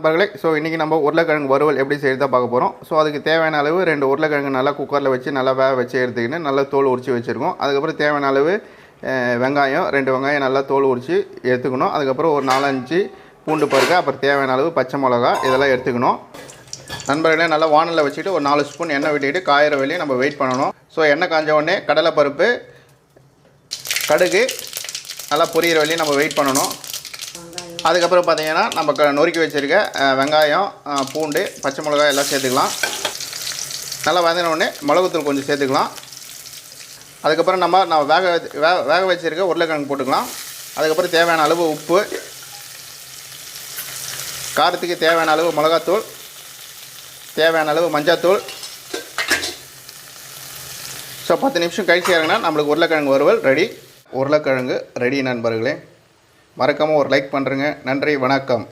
நண்பர்களே, ஸோ இன்றைக்கி நம்ம உருளைக்கிழங்கு வறுவல் எப்படி செய்யறதா பார்க்க போகிறோம். ஸோ அதுக்கு தேவையான அளவு 2 உருளைக்கிழங்கு நல்லா குக்கரில் வச்சு நல்லா வேக வச்சு எடுத்துக்கின்னு நல்லா தோல் உரித்து வச்சுருக்கோம். அதுக்கப்புறம் தேவையான அளவு வெங்காயம் 2 வெங்காயம் நல்லா தோல் உரித்து எடுத்துக்கணும். அதுக்கப்புறம் ஒரு 4-5 பூண்டு பருக்க, அப்புறம் தேவையான அளவு பச்சை மிளகா இதெல்லாம் எடுத்துக்கணும். நண்பர்களே, நல்லா வானலில் வச்சுட்டு ஒரு 4 ஸ்பூன் எண்ணெய் விட்டுக்கிட்டு காயிற வரையும் நம்ம வெயிட் பண்ணணும். ஸோ எண்ணெய் காஞ்ச உடனே கடலைப்பருப்பு, கடுகு நல்லா பொரியிற வரையும் நம்ம வெயிட் பண்ணணும். அதுக்கப்புறம் பார்த்திங்கன்னா நம்ம நொறுக்கி வச்சுருக்க வெங்காயம், பூண்டு, பச்சை மிளகாய் எல்லாம் சேர்த்துக்கலாம். நல்லா வதங்கினோடனே மிளகுத்தூள் கொஞ்சம் சேர்த்துக்கலாம். அதுக்கப்புறம் நம்ம வேக வச்சுருக்க உருளைக்கிழங்கு போட்டுக்கலாம். அதுக்கப்புறம் தேவையான அளவு உப்பு, காரத்துக்கு தேவையான அளவு மிளகாத்தூள், தேவையான அளவு மஞ்சள்தூள். ஸோ 10 நிமிஷம் கழிச்சு இறங்கினா நம்மளுக்கு உருளைக்கிழங்கு வறுவல் ரெடி. உருளைக்கிழங்கு ரெடி நண்பர்களே. மறக்காமல் ஒரு லைக் பண்ணுறேங்க. நன்றி, வணக்கம்.